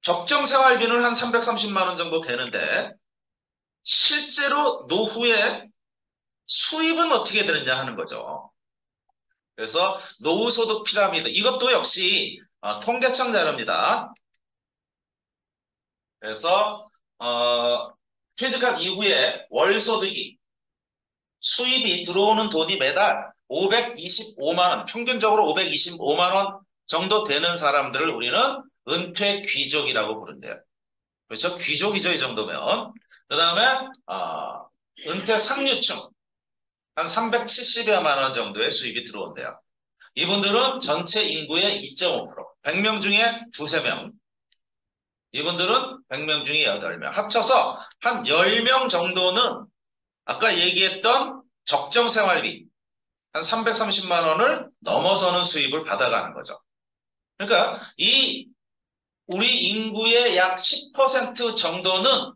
적정 생활비는 한 330만 원 정도 되는데 실제로 노후에 수입은 어떻게 되느냐 하는 거죠. 그래서 노후소득 피라미드 이것도 역시 통계청 자료입니다. 그래서 퇴직한 이후에 월소득이 수입이 들어오는 돈이 매달 525만 원, 평균적으로 525만 원 정도 되는 사람들을 우리는 은퇴 귀족이라고 부른대요. 그렇죠? 귀족이죠, 이 정도면. 그 다음에 은퇴 상류층 한 370여만 원 정도의 수입이 들어온대요. 이분들은 전체 인구의 2.5%, 100명 중에 두세 명, 이분들은 100명 중에 8명, 합쳐서 한 10명 정도는 아까 얘기했던 적정 생활비 한 330만 원을 넘어서는 수입을 받아가는 거죠. 그러니까 이 우리 인구의 약 10% 정도는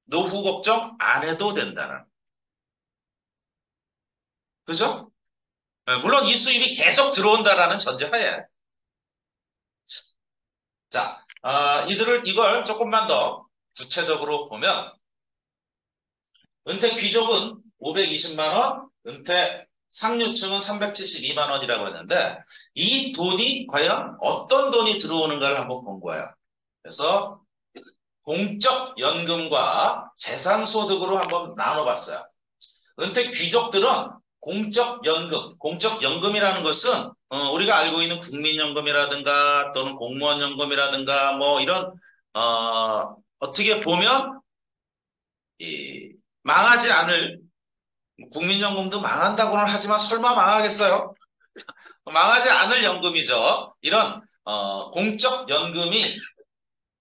노후 걱정 안 해도 된다는. 그죠? 네, 물론 이 수입이 계속 들어온다라는 전제하에. 자, 이걸 조금만 더 구체적으로 보면 은퇴 귀족은 520만 원, 은퇴 상류층은 372만 원이라고 했는데 이 돈이 과연 어떤 돈이 들어오는가를 한번 본 거예요. 그래서 공적 연금과 재산소득으로 한번 나눠봤어요. 은퇴 귀족들은 공적 연금이라는 것은 우리가 알고 있는 국민연금이라든가 또는 공무원연금이라든가 뭐 이런 어떻게 보면 이 망하지 않을 국민연금도 망한다고는 하지만 설마 망하겠어요? 망하지 않을 연금이죠. 이런 공적 연금이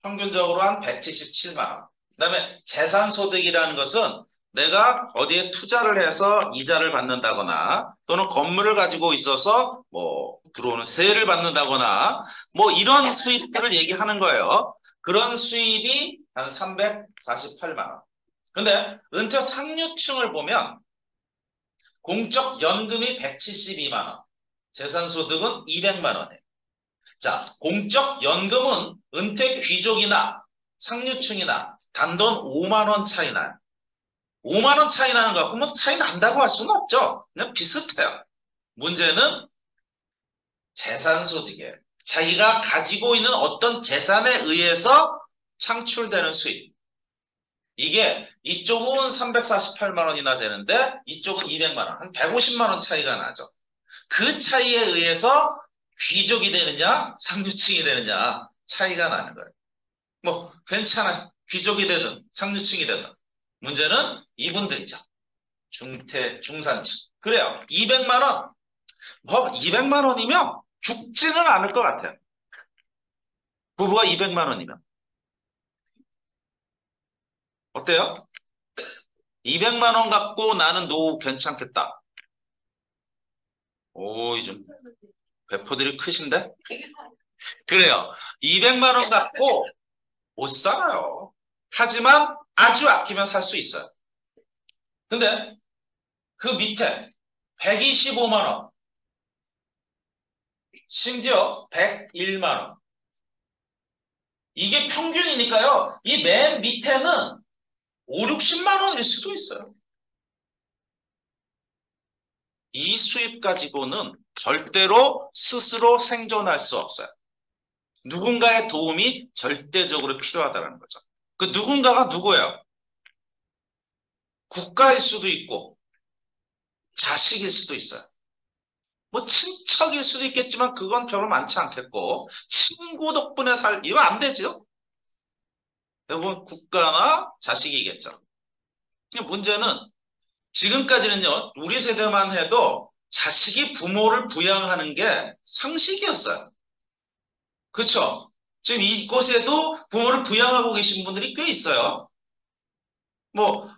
평균적으로 한 177만 원. 그다음에 재산소득이라는 것은 내가 어디에 투자를 해서 이자를 받는다거나 또는 건물을 가지고 있어서 뭐 들어오는 세를 받는다거나 뭐 이런 수입들을 얘기하는 거예요. 그런 수입이 한 348만 원. 근데 은퇴 상류층을 보면 공적 연금이 172만 원, 재산소득은 200만 원이에요. 자, 공적 연금은 은퇴 귀족이나 상류층이나 단돈 5만 원 차이 나요. 5만 원 차이 나는 거 같고 뭐 차이 난다고 할 수는 없죠. 그냥 비슷해요. 문제는 재산소득이에요. 자기가 가지고 있는 어떤 재산에 의해서 창출되는 수입. 이게 이쪽은 348만 원이나 되는데 이쪽은 200만 원, 한 150만 원 차이가 나죠. 그 차이에 의해서 귀족이 되느냐, 상류층이 되느냐 차이가 나는 거예요. 뭐 괜찮아요. 귀족이 되든 상류층이 되든. 문제는 이분들이죠. 중산층. 그래요. 200만 원. 뭐 200만 원이면 죽지는 않을 것 같아요. 부부가 200만 원이면. 어때요? 200만 원 갖고 나는 노후 괜찮겠다. 오, 좀 배포들이 크신데? 그래요. 200만 원 갖고 못 살아요. 하지만 아주 아끼면 살 수 있어요. 근데 그 밑에 125만 원, 심지어 101만 원. 이게 평균이니까요. 이 맨 밑에는 5, 60만 원일 수도 있어요. 이 수입 가지고는 절대로 스스로 생존할 수 없어요. 누군가의 도움이 절대적으로 필요하다는 거죠. 그 누군가가 누구예요? 국가일 수도 있고 자식일 수도 있어요. 뭐 친척일 수도 있겠지만 그건 별로 많지 않겠고 친구 덕분에 이건 안 되죠. 여러분 국가나 자식이겠죠. 문제는 지금까지는요. 우리 세대만 해도 자식이 부모를 부양하는 게 상식이었어요. 그렇죠? 지금 이곳에도 부모를 부양하고 계신 분들이 꽤 있어요. 뭐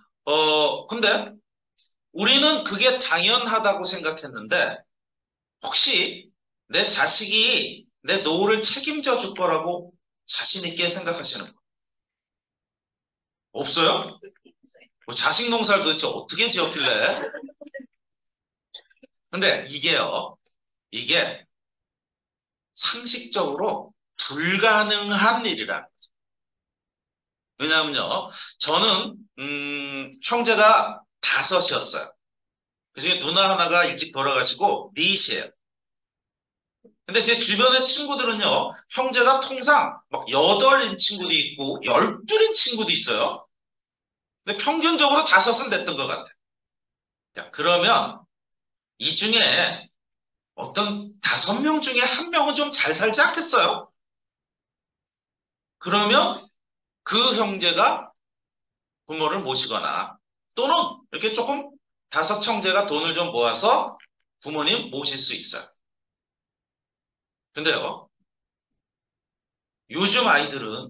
근데 우리는 그게 당연하다고 생각했는데 혹시 내 자식이 내 노후를 책임져 줄 거라고 자신 있게 생각하시는 분 없어요? 뭐 자식 농사를 도대체 어떻게 지었길래? 근데 이게 상식적으로 불가능한 일이라. 왜냐하면요, 저는 형제가 다섯이었어요. 그중에 누나 하나가 일찍 돌아가시고 넷이에요. 근데 제 주변의 친구들은요, 형제가 통상 막 8인 친구도 있고 12인 친구도 있어요. 근데 평균적으로 다섯은 됐던 것 같아요. 자, 그러면 이 중에 어떤 5명 중에 한 명은 좀 잘 살지 않겠어요? 그러면 그 형제가 부모를 모시거나 또는 이렇게 조금 다섯 형제가 돈을 좀 모아서 부모님 모실 수 있어요. 근데요, 요즘 아이들은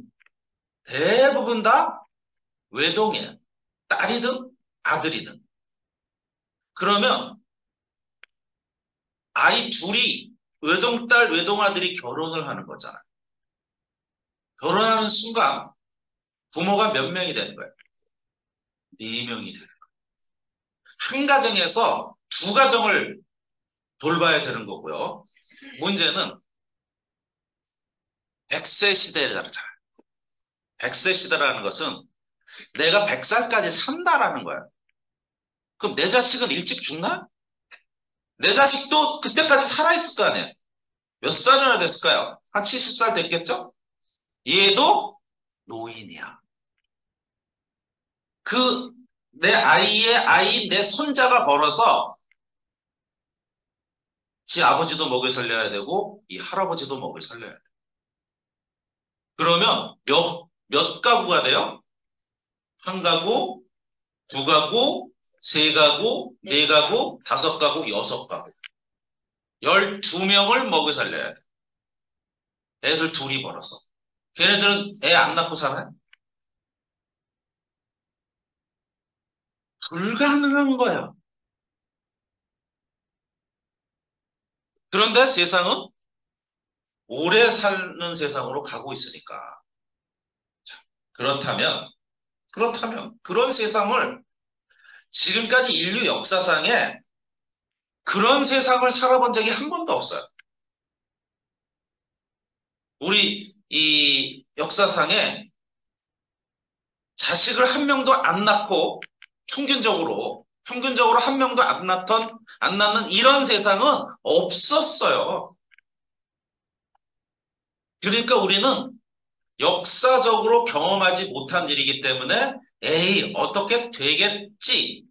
대부분 다 외동이에요. 딸이든 아들이든. 그러면 아이 둘이 외동딸, 외동아들이 결혼을 하는 거잖아요. 결혼하는 순간 부모가 몇 명이 되는 거예요? 4명이 되는 거예요. 한 가정에서 두 가정을 돌봐야 되는 거고요. 문제는 100세 시대잖아요. 100세 시대라는 것은 내가 100살까지 산다라는 거야. 그럼 내 자식은 일찍 죽나? 내 자식도 그때까지 살아있을 거 아니에요. 몇 살이나 됐을까요? 한 70살 됐겠죠? 얘도 노인이야. 그, 내 아이의 아이, 내 손자가 벌어서 지 아버지도 먹여 살려야 되고, 이 할아버지도 먹여 살려야 돼. 그러면 몇 가구가 돼요? 한 가구, 두 가구, 세 가구, 네 가구, 다섯 가구, 여섯 가구. 12명을 먹여 살려야 돼. 애들 둘이 벌어서. 걔네들은 애 안 낳고 살아요? 불가능한 거야. 그런데 세상은 오래 사는 세상으로 가고 있으니까. 자, 그렇다면 그런 세상을 지금까지 인류 역사상에 그런 세상을 살아본 적이 한 번도 없어요. 우리 이 역사상에 자식을 한 명도 안 낳고 평균적으로 한 명도 안 낳는 이런 세상은 없었어요. 그러니까 우리는 역사적으로 경험하지 못한 일이기 때문에 에이, 어떻게 되겠지?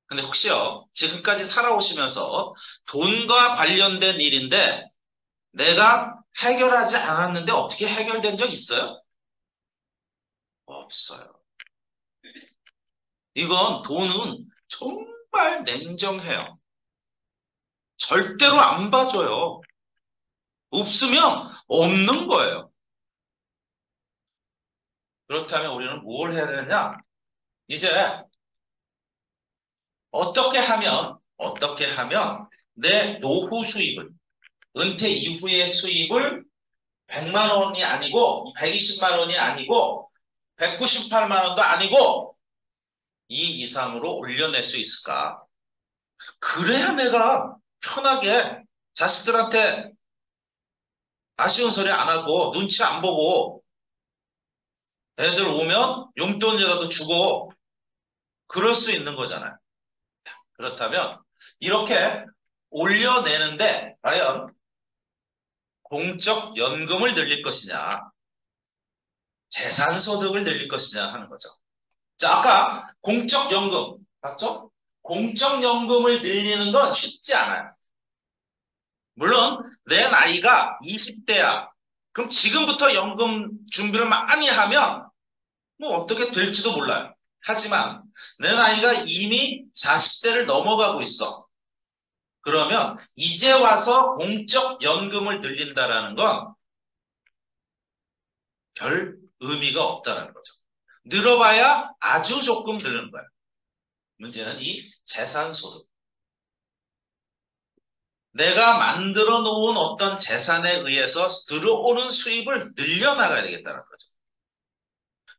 근데 혹시요, 지금까지 살아오시면서 돈과 관련된 일인데 내가 해결하지 않았는데 어떻게 해결된 적 있어요? 없어요. 이건 돈은 정말 냉정해요. 절대로 안 봐줘요. 없으면 없는 거예요. 그렇다면 우리는 뭘 해야 되느냐? 이제 어떻게 하면 내 노후 수입을, 은퇴 이후의 수입을 100만 원이 아니고 120만 원이 아니고 198만 원도 아니고 이 이상으로 올려낼 수 있을까? 그래야 내가 편하게 자식들한테 아쉬운 소리 안 하고 눈치 안 보고 애들 오면 용돈이라도 주고 그럴 수 있는 거잖아요. 그렇다면 이렇게 올려내는데 과연 공적 연금을 늘릴 것이냐, 재산소득을 늘릴 것이냐 하는 거죠. 자, 아까 공적연금, 맞죠? 공적연금을 늘리는 건 쉽지 않아요. 물론 내 나이가 20대야. 그럼 지금부터 연금 준비를 많이 하면 뭐 어떻게 될지도 몰라요. 하지만 내 나이가 이미 40대를 넘어가고 있어. 그러면 이제 와서 공적연금을 늘린다라는 건 별 의미가 없다는 거죠. 늘어봐야 아주 조금 늘는 거예요. 문제는 이 재산소득. 내가 만들어 놓은 어떤 재산에 의해서 들어오는 수입을 늘려나가야 되겠다는 거죠.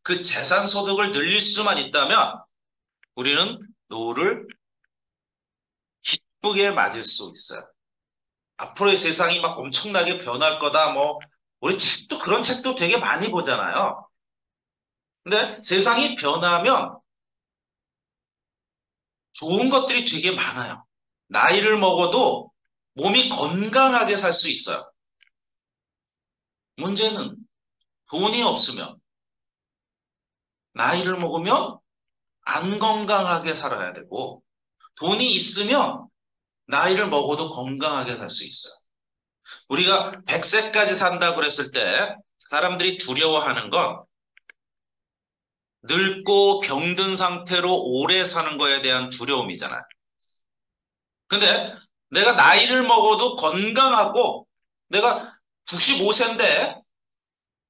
그 재산소득을 늘릴 수만 있다면 우리는 노후를 기쁘게 맞을 수 있어요. 앞으로의 세상이 막 엄청나게 변할 거다. 뭐 우리 책도 그런 책도 되게 많이 보잖아요. 근데 세상이 변하면 좋은 것들이 되게 많아요. 나이를 먹어도 몸이 건강하게 살 수 있어요. 문제는 돈이 없으면, 나이를 먹으면 안 건강하게 살아야 되고, 돈이 있으면 나이를 먹어도 건강하게 살 수 있어요. 우리가 100세까지 산다고 그랬을 때 사람들이 두려워하는 건 늙고 병든 상태로 오래 사는 거에 대한 두려움이잖아요. 근데 내가 나이를 먹어도 건강하고 내가 95세인데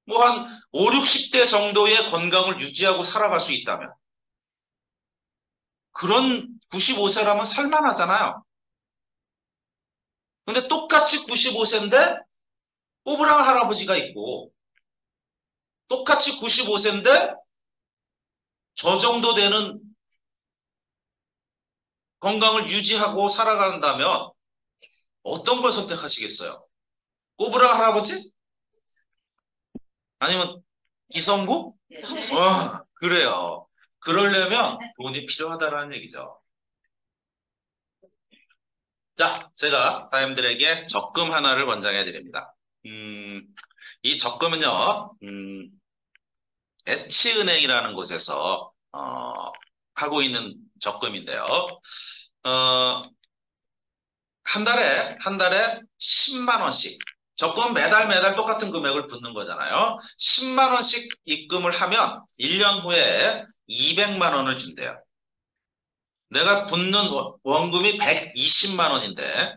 뭐 한 5, 60대 정도의 건강을 유지하고 살아갈 수 있다면 그런 95세라면 살만하잖아요. 근데 똑같이 95세인데 꼬부랑 할아버지가 있고 똑같이 95세인데 저 정도 되는 건강을 유지하고 살아간다면 어떤 걸 선택하시겠어요? 꼬부랑 할아버지? 아니면 기성구? 그래요. 그러려면 돈이 필요하다라는 얘기죠. 자, 제가 사람들에게 적금 하나를 권장해 드립니다. 이 적금은요, H은행이라는 곳에서, 하고 있는 적금인데요. 어, 한 달에 10만 원씩. 적금 매달 똑같은 금액을 붓는 거잖아요. 10만 원씩 입금을 하면 1년 후에 200만 원을 준대요. 내가 붓는 원금이 120만 원인데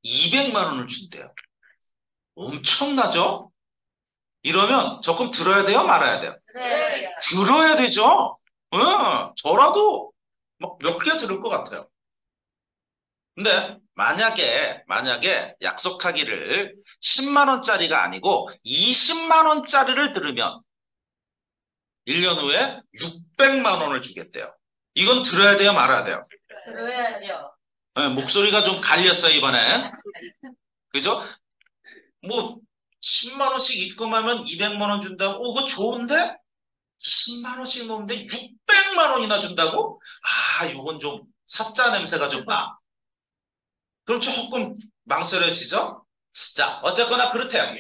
200만 원을 준대요. 엄청나죠? 이러면 적금 들어야 돼요? 말아야 돼요? 네. 들어야 되죠? 저라도 몇 개 들을 것 같아요. 근데 만약에 약속하기를 10만 원짜리가 아니고 20만 원짜리를 들으면 1년 후에 600만 원을 주겠대요. 이건 들어야 돼요, 말아야 돼요? 들어야죠. 네, 목소리가 좀 갈렸어요, 이번엔. 그죠? 뭐 10만 원씩 입금하면 200만 원 준다고? 그거 좋은데? 20만 원씩 넣는데 600만 원이나 준다고? 아, 이건 좀 사짜 냄새가 좀 나. 그럼 조금 망설여지죠? 자, 어쨌거나 그렇대요.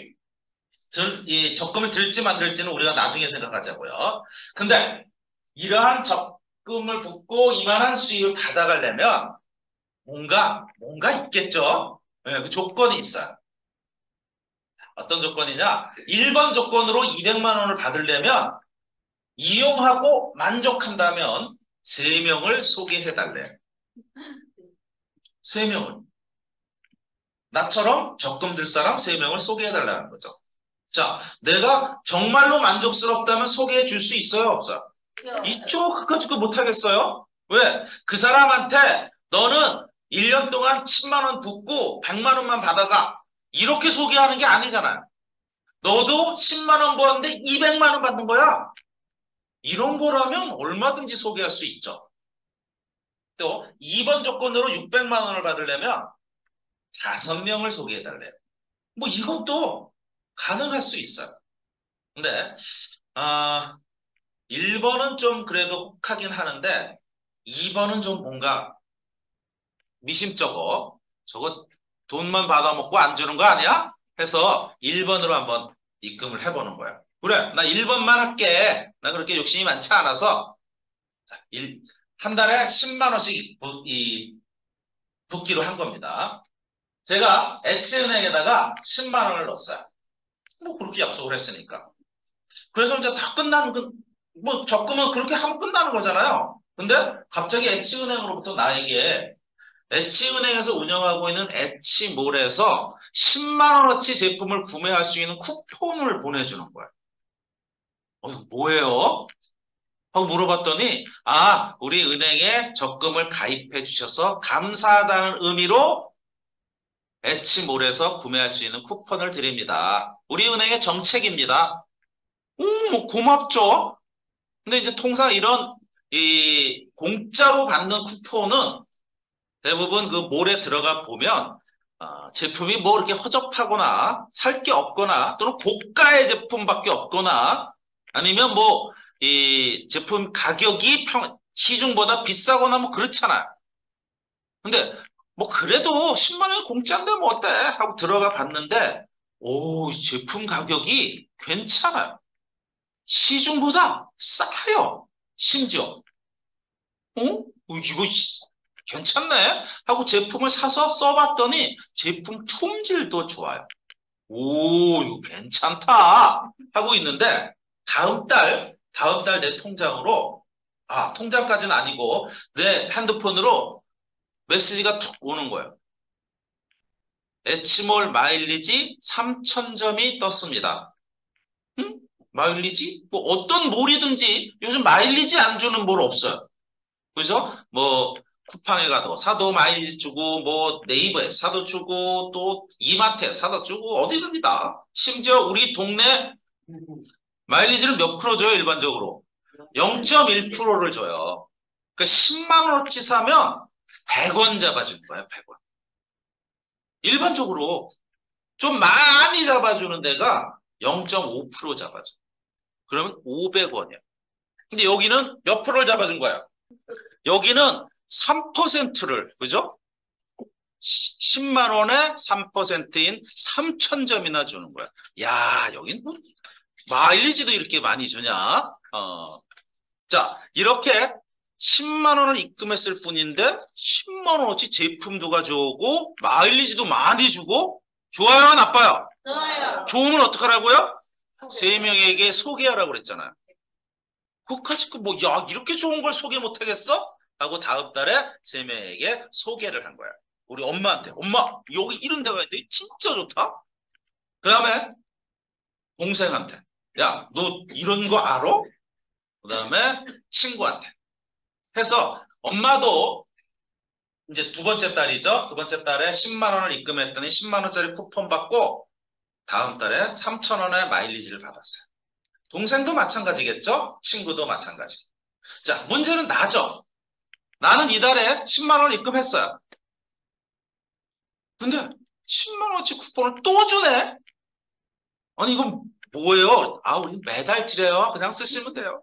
이 적금을 들지 말지는 우리가 나중에 생각하자고요. 근데 이러한 적금을 붓고 이만한 수익을 받아가려면 뭔가 있겠죠? 네, 그 조건이 있어요. 어떤 조건이냐? 1번 조건으로 200만 원을 받으려면 이용하고 만족한다면 3명을 소개해달래. 3명을. 나처럼 적금 들 사람 3명을 소개해달라는 거죠. 자, 내가 정말로 만족스럽다면 소개해 줄 수 있어요, 없어요? 이쪽 그까짓 거 못하겠어요? 왜? 그 사람한테 너는 1년 동안 10만 원 붓고 100만 원만 받아가. 이렇게 소개하는 게 아니잖아요. 너도 10만 원 벌었는데 200만 원 받는 거야. 이런 거라면 얼마든지 소개할 수 있죠. 또 2번 조건으로 600만 원을 받으려면 5명을 소개해달래요. 뭐 이것도 가능할 수 있어요. 근데 1번은 좀 그래도 혹하긴 하는데 2번은 좀 뭔가 미심쩍어. 저거 돈만 받아먹고 안 주는 거 아니야? 해서 1번으로 한번 입금을 해보는 거야. 그래, 나 1번만 할게. 나 그렇게 욕심이 많지 않아서 자, 한 달에 10만 원씩 붓기로 한 겁니다. 제가 H은행에다가 10만 원을 넣었어요. 뭐 그렇게 약속을 했으니까. 그래서 이제 다 끝나는 뭐 적금은 그렇게 하면 끝나는 거잖아요. 근데 갑자기 H은행으로부터 나에게 H은행에서 운영하고 있는 H몰에서 10만 원어치 제품을 구매할 수 있는 쿠폰을 보내주는 거예요. 이거 뭐예요? 하고 물어봤더니 우리 은행에 적금을 가입해 주셔서 감사하다는 의미로 H몰에서 구매할 수 있는 쿠폰을 드립니다. 우리 은행의 정책입니다. 뭐 고맙죠? 근데 이제 통상 이런 이 공짜로 받는 쿠폰은 대부분 그 몰에 들어가 보면 제품이 뭐 이렇게 허접하거나 살 게 없거나 또는 고가의 제품밖에 없거나 아니면 뭐, 이 제품 가격이 시중보다 비싸거나 뭐 그렇잖아요. 근데 뭐 그래도 10만 원 공짜인데 뭐 어때? 하고 들어가 봤는데, 오, 이 제품 가격이 괜찮아요. 시중보다 싸요. 심지어. 이거 괜찮네? 하고 제품을 사서 써봤더니 제품 품질도 좋아요. 오, 이거 괜찮다. 하고 있는데 다음 달 내 통장으로, 통장까지는 아니고 내 핸드폰으로 메시지가 툭 오는 거예요. 에치몰 마일리지 3,000점이 떴습니다. 응? 마일리지? 뭐 어떤 몰이든지 요즘 마일리지 안 주는 몰 없어요. 그죠? 뭐 쿠팡에 가도 사도 마일리지 주고 뭐 네이버에 사도 주고 또 이마트에 사도 주고 어디든지 다. 심지어 우리 동네 마일리지를 몇 프로 줘요 일반적으로? 0.1%를 줘요. 그러니까 10만 원어치 사면 100원 잡아줄 거예요. 100원. 일반적으로 좀 많이 잡아주는 데가 0.5% 잡아줘. 그러면 500원이야. 근데 여기는 몇 프로를 잡아준 거야? 여기는 3%를, 그죠? 10만 원에 3%인 3,000점이나 주는 거야. 야, 여긴 뭐 마일리지도 이렇게 많이 주냐? 자, 이렇게 10만 원을 입금했을 뿐인데 10만 원어치 제품도 가져오고 마일리지도 많이 주고 좋아요, 나빠요? 좋아요. 좋으면 어떡하라고요? 세 명에게 소개하라고 그랬잖아요. 그까짓 뭐, 야, 이렇게 좋은 걸 소개 못 하겠어? 하고 다음 달에 세 명에게 소개를 한 거야. 우리 엄마한테. 엄마, 여기 이런 데가 있는데 진짜 좋다? 그 다음에 동생한테. 야, 너 이런 거 알아? 그 다음에 친구한테. 해서 엄마도 이제 두 번째 달이죠. 두 번째 달에 10만 원을 입금했더니 10만 원짜리 쿠폰 받고 다음 달에 3천 원의 마일리지를 받았어요. 동생도 마찬가지겠죠? 친구도 마찬가지. 자, 문제는 나죠. 나는 이달에 10만 원 입금했어요. 근데 10만 원어치 쿠폰을 또 주네? 아니, 이건 뭐예요? 우리 매달 드려요. 그냥 쓰시면 돼요.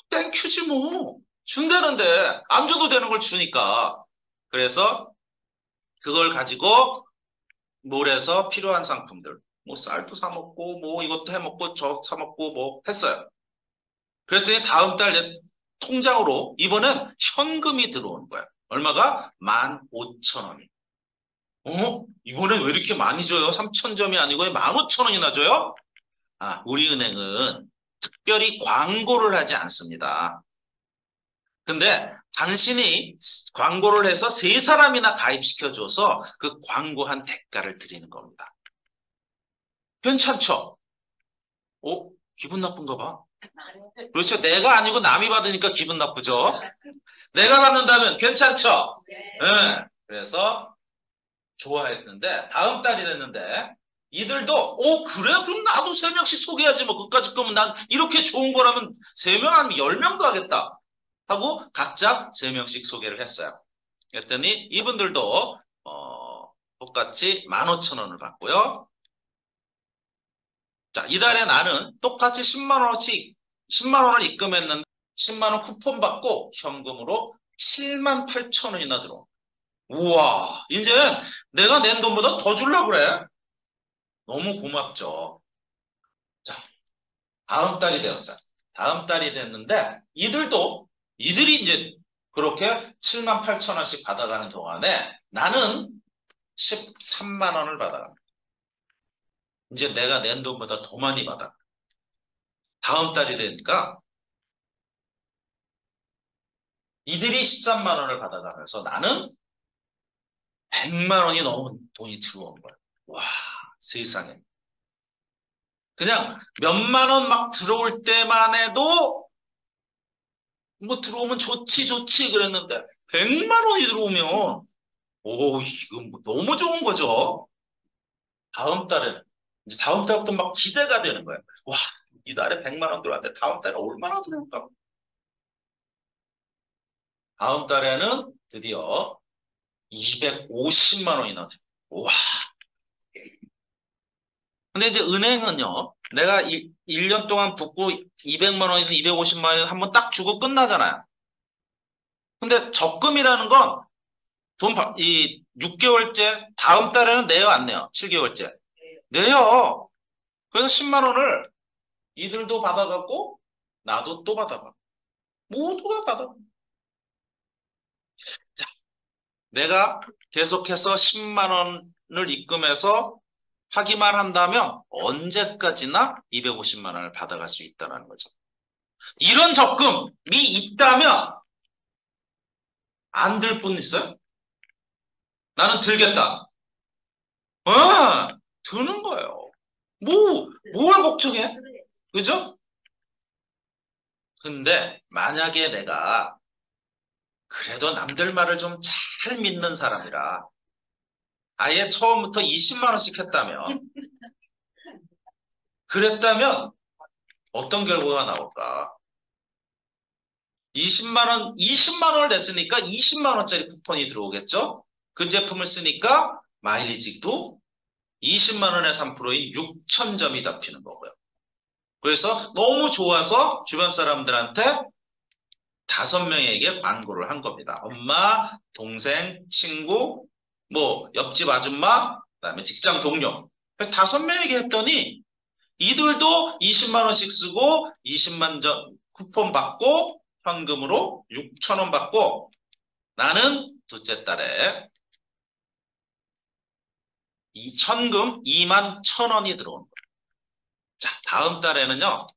땡큐지 뭐. 준다는데 안 줘도 되는 걸 주니까. 그래서 그걸 가지고 몰에서 필요한 상품들, 뭐 쌀도 사 먹고, 뭐 이것도 해 먹고, 저 사 먹고, 뭐 했어요. 그랬더니 다음 달 내 통장으로 이번엔 현금이 들어오는 거야. 얼마가? 15,000원이. 이번엔 왜 이렇게 많이 줘요? 3,000점이 아니고 15,000원이나 줘요? 우리 은행은 특별히 광고를 하지 않습니다. 근데 당신이 광고를 해서 세 사람이나 가입시켜줘서 그 광고한 대가를 드리는 겁니다. 괜찮죠? 기분 나쁜가 봐. 그렇죠. 내가 아니고 남이 받으니까 기분 나쁘죠. 내가 받는다면 괜찮죠? 네. 그래서 좋아했는데 다음 달이 됐는데 이들도 그래? 그럼 나도 3명씩 소개하지 뭐. 그까짓 거면 난 이렇게 좋은 거라면 3명 아니면 10명도 하겠다 하고 각자 3명씩 소개를 했어요. 그랬더니 이분들도 똑같이 15,000원을 받고요. 자, 이달에 나는 똑같이 10만 원어치 10만 원을 입금했는데 10만 원 쿠폰 받고 현금으로 78,000원이나 들어. 우와, 이제는 내가 낸 돈보다 더 주려고 그래. 너무 고맙죠. 자, 다음 달이 되었어요. 다음 달이 됐는데 이들이 이제 그렇게 78,000원씩 받아가는 동안에 나는 13만 원을 받아갑니다. 이제 내가 낸 돈보다 더 많이 받아. 다음 달이 되니까 이들이 13만 원을 받아가면서 나는 100만 원이 넘은 돈이 들어오는 거야. 와, 세상에. 그냥 몇만 원 막 들어올 때만 해도 뭐 들어오면 좋지 그랬는데 100만 원이 들어오면 이건 뭐 너무 좋은 거죠. 다음 달부터 막 기대가 되는 거야. 와, 이달에 100만 원 들어왔는데 다음 달에 얼마나 들어올까? 다음 달에는 드디어 250만 원이나 들어. 와. 근데 이제 은행은요, 내가 1년 동안 붓고 200만 원이든 250만 원이든 한번 딱 주고 끝나잖아요. 근데 적금이라는 건 이 6개월째 다음 달에는 내요, 안 내요? 7개월째. 내요. 그래서 10만 원을 이들도 받아갖고 나도 또 받아가. 모두가 받아. 자, 내가 계속해서 10만 원을 입금해서 하기만 한다면 언제까지나 250만 원을 받아갈 수 있다는 거죠. 이런 적금이 있다면 안 들 뿐 있어요? 나는 들겠다. 어, 드는 거예요. 뭘 걱정해? 그죠? 근데 만약에 내가 그래도 남들 말을 좀 잘 믿는 사람이라 아예 처음부터 20만 원씩 했다면 그랬다면 어떤 결과가 나올까? 20만 원을 냈으니까 20만 원짜리 쿠폰이 들어오겠죠? 그 제품을 쓰니까 마일리지도 20만 원의 3%인 6천 점이 잡히는 거고요. 그래서 너무 좋아서 주변 사람들한테 5명에게 광고를 한 겁니다. 엄마, 동생, 친구, 뭐 옆집 아줌마, 그다음에 직장 동료. 5명에게 했더니 이들도 20만 원씩 쓰고 20만 점 쿠폰 받고 현금으로 6천 원 받고 나는 둘째 달에 현금 2만 1천 원이 들어오는 거예요. 자, 다음 달에는요.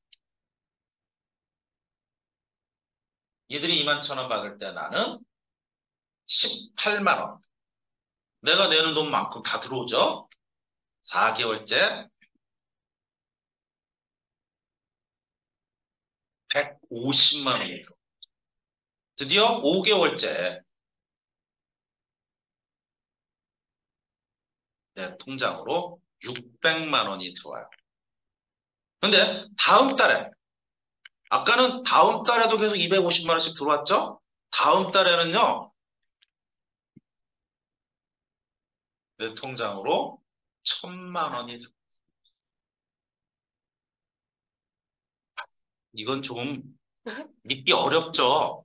이들이 2만 1천 원 받을 때 나는 18만 원. 내가 내는 돈만큼 다 들어오죠. 4개월째 150만 원이 들어. 드디어 5개월째 내 통장으로 600만 원이 들어와요. 근데 다음 달에 아까는 다음 달에도 계속 250만 원씩 들어왔죠? 다음 달에는요. 내 통장으로 1000만 원이 들어와요. 이건 좀 믿기 어렵죠?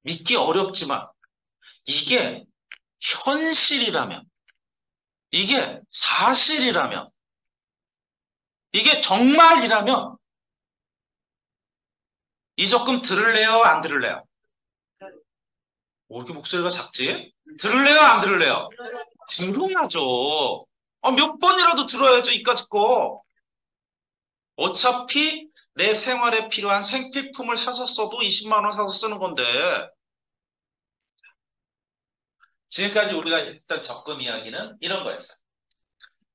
믿기 어렵지만 이게 현실이라면 이게 사실이라면 이게 정말이라면 이 적금 들을래요? 안 들을래요? 왜 이렇게 목소리가 작지? 들을래요? 안 들을래요? 들어야죠. 몇 번이라도 들어야죠, 이까짓 거. 어차피 내 생활에 필요한 생필품을 사서 써도 20만 원 사서 쓰는 건데. 지금까지 우리가 했던 적금 이야기는 이런 거였어요.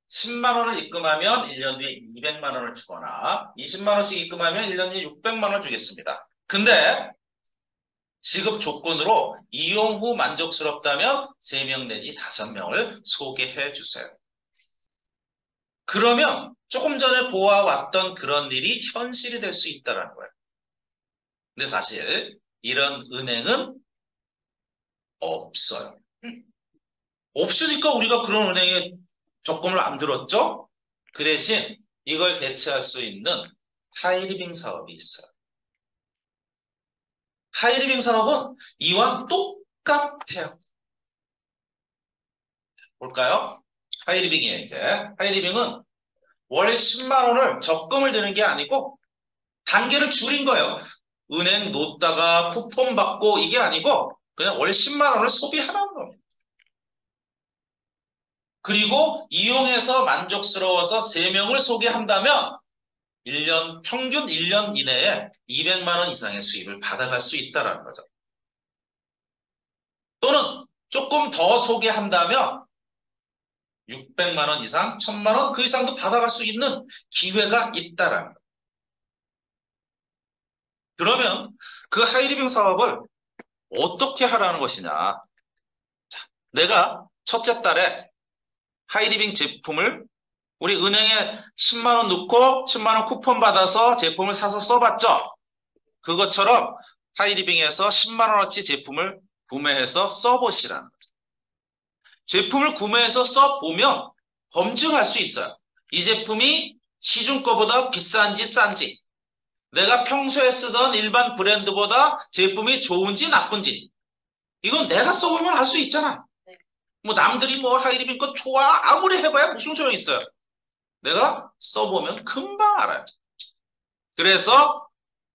10만 원을 입금하면 1년 뒤에 200만 원을 주거나 20만 원씩 입금하면 1년 뒤에 600만 원 주겠습니다. 근데 지급 조건으로 이용 후 만족스럽다면 3명 내지 5명을 소개해 주세요. 그러면 조금 전에 보아왔던 그런 일이 현실이 될 수 있다는 거예요. 근데 사실 이런 은행은 없어요. 없으니까 우리가 그런 은행에 적금을 안 들었죠? 그 대신 이걸 대체할 수 있는 하이리빙 사업이 있어요. 하이리빙 사업은 이와 똑같아요. 볼까요? 하이리빙이에요, 이제. 하이리빙은 월 10만 원을 적금을 드는 게 아니고 단계를 줄인 거예요. 은행 놓다가 쿠폰 받고 이게 아니고 그냥 월 10만 원을 소비하라는 겁니다. 그리고 이용해서 만족스러워서 3명을 소개한다면 평균 1년 이내에 200만 원 이상의 수입을 받아갈 수 있다는 거죠. 또는 조금 더 소개한다면 600만 원 이상, 1000만 원 그 이상도 받아갈 수 있는 기회가 있다라는 거예요. 그러면 그 하이리빙 사업을 어떻게 하라는 것이냐. 자, 내가 첫째 달에 하이리빙 제품을 우리 은행에 10만 원 넣고 10만 원 쿠폰 받아서 제품을 사서 써봤죠. 그것처럼 하이리빙에서 10만 원어치 제품을 구매해서 써보시라는 거죠. 제품을 구매해서 써보면 검증할 수 있어요. 이 제품이 시중 거보다 비싼지 싼지, 내가 평소에 쓰던 일반 브랜드보다 제품이 좋은지 나쁜지, 이건 내가 써보면 알 수 있잖아. 네. 뭐 남들이 뭐 하이리빈 거 좋아 아무리 해봐야 무슨 소용이 있어요. 내가 써보면 금방 알아요. 그래서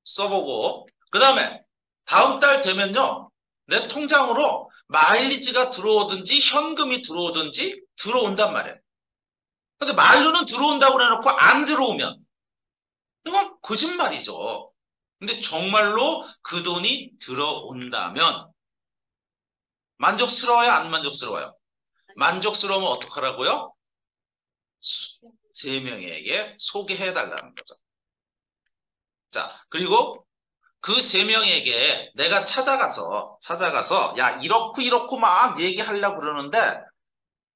써보고 그 다음에 다음 달 되면요, 내 통장으로 마일리지가 들어오든지 현금이 들어오든지 들어온단 말이에요. 근데 말로는 들어온다고 해놓고 안 들어오면 이건 거짓말이죠. 근데 정말로 그 돈이 들어온다면 만족스러워요, 안 만족스러워요? 만족스러우면 어떡하라고요? 세 명에게 소개해달라는 거죠. 자, 그리고 그 세 명에게 내가 찾아가서, 야, 이렇고 막 얘기하려고 그러는데,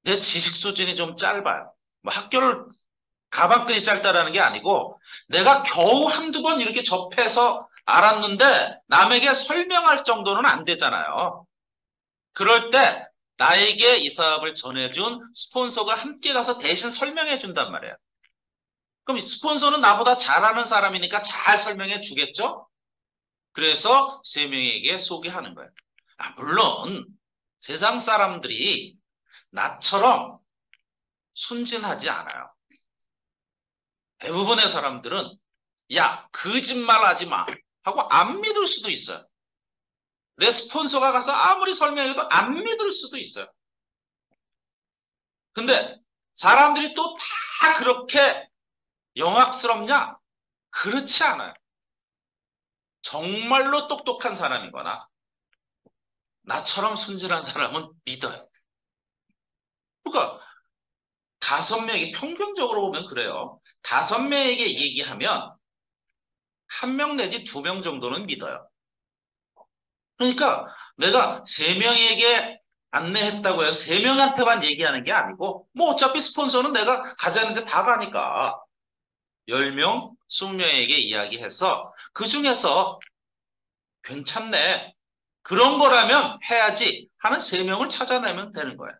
내 지식 수준이 좀 짧아요. 뭐 학교를 가방끈이 짧다라는 게 아니고, 내가 겨우 한두 번 이렇게 접해서 알았는데, 남에게 설명할 정도는 안 되잖아요. 그럴 때, 나에게 이 사업을 전해준 스폰서가 함께 가서 대신 설명해 준단 말이에요. 그럼 스폰서는 나보다 잘하는 사람이니까 잘 설명해 주겠죠? 그래서 세 명에게 소개하는 거예요. 물론 세상 사람들이 나처럼 순진하지 않아요. 대부분의 사람들은 야, 거짓말하지 마 하고 안 믿을 수도 있어요. 내 스폰서가 가서 아무리 설명해도 안 믿을 수도 있어요. 근데 사람들이 또 다 그렇게 영악스럽냐? 그렇지 않아요. 정말로 똑똑한 사람이거나 나처럼 순진한 사람은 믿어요. 그러니까 5명이 평균적으로 보면 그래요. 5명에게 얘기하면 1명 내지 2명 정도는 믿어요. 그러니까 내가 3명에게 안내했다고 해서 3명한테만 얘기하는 게 아니고 뭐 어차피 스폰서는 내가 가자는데 다 가니까 10명, 20명에게 이야기해서 그 중에서 괜찮네, 그런 거라면 해야지 하는 3명을 찾아내면 되는 거예요.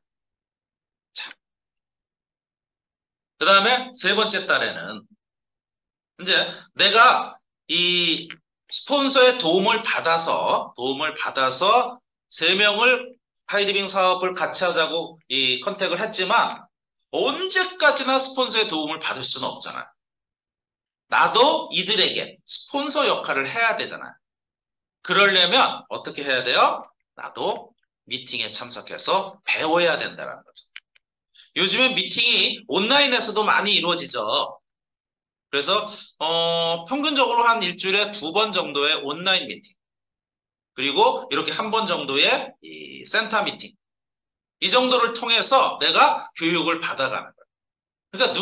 자, 그 다음에 세 번째 달에는 이제 내가 이 스폰서의 도움을 받아서 3명을 하이리빙 사업을 같이 하자고 이 컨택을 했지만 언제까지나 스폰서의 도움을 받을 수는 없잖아요. 나도 이들에게 스폰서 역할을 해야 되잖아요. 그러려면 어떻게 해야 돼요? 나도 미팅에 참석해서 배워야 된다는 거죠. 요즘엔 미팅이 온라인에서도 많이 이루어지죠. 그래서 평균적으로 한 일주일에 2번 정도의 온라인 미팅, 그리고 이렇게 1번 정도의 이 센터 미팅, 이 정도를 통해서 내가 교육을 받아가는 거예요. 그러니까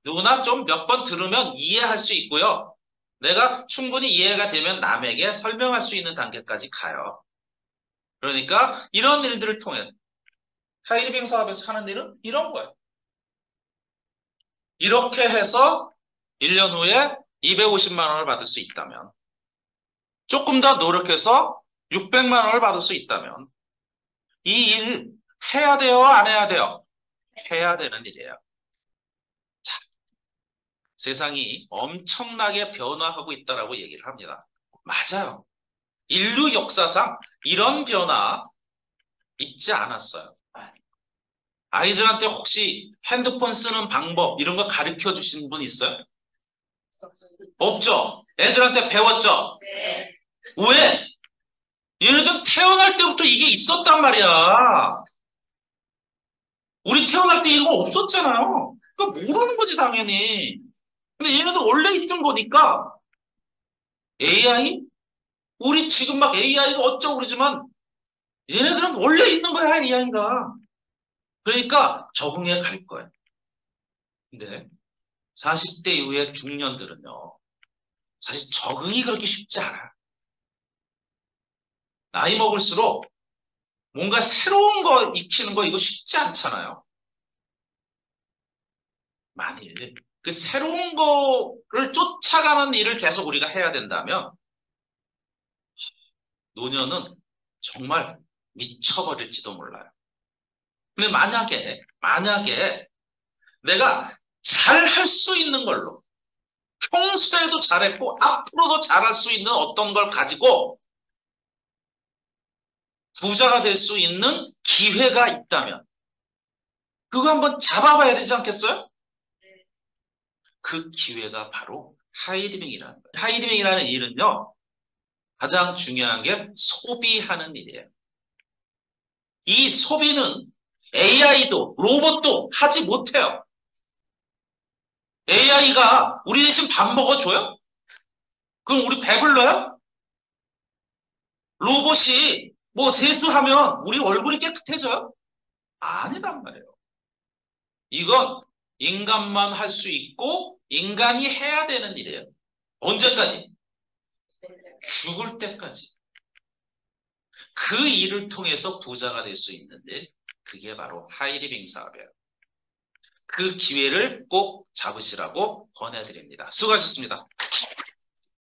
누구나 좀 몇 번 들으면 이해할 수 있고요. 내가 충분히 이해가 되면 남에게 설명할 수 있는 단계까지 가요. 그러니까 이런 일들을 통해 하이리빙 사업에서 하는 일은 이런 거예요. 이렇게 해서 1년 후에 250만 원을 받을 수 있다면, 조금 더 노력해서 600만 원을 받을 수 있다면 이 일 해야 돼요, 안 해야 돼요? 해야 되는 일이에요. 자, 세상이 엄청나게 변화하고 있다라고 얘기를 합니다. 맞아요. 인류 역사상 이런 변화 있지 않았어요. 아이들한테 혹시 핸드폰 쓰는 방법 이런 거 가르쳐 주신 분 있어요? 없죠. 애들한테 배웠죠. 네. 왜? 얘네들 태어날 때부터 이게 있었단 말이야. 우리 태어날 때 이런 거 없었잖아요. 그러니까 모르는 거지, 당연히. 근데 얘네들 원래 있던 거니까 AI? 우리 지금 막 AI가 어쩌고 그러지만 얘네들은 원래 있는 거야, AI가. 그러니까 적응해 갈 거야. 근데 40대 이후의 중년들은요, 사실 적응이 그렇게 쉽지 않아. 나이 먹을수록 뭔가 새로운 거 익히는 거 이거 쉽지 않잖아요. 만일 그 새로운 거를 쫓아가는 일을 계속 우리가 해야 된다면 노년은 정말 미쳐버릴지도 몰라요. 근데 만약에 내가 잘 할 수 있는 걸로, 평소에도 잘했고 앞으로도 잘할 수 있는 어떤 걸 가지고 부자가 될 수 있는 기회가 있다면 그거 한번 잡아봐야 되지 않겠어요? 그 기회가 바로 하이리빙이라는 거예요. 하이리빙이라는 일은요, 가장 중요한 게 소비하는 일이에요. 이 소비는 AI도 로봇도 하지 못해요. AI가 우리 대신 밥 먹어줘요? 그럼 우리 배불러요? 로봇이 뭐 세수하면 우리 얼굴이 깨끗해져요? 아니란 말이에요. 이건 인간만 할 수 있고 인간이 해야 되는 일이에요. 언제까지? 죽을 때까지. 그 일을 통해서 부자가 될 수 있는데 그게 바로 하이리빙 사업이에요. 그 기회를 꼭 잡으시라고 권해드립니다. 수고하셨습니다.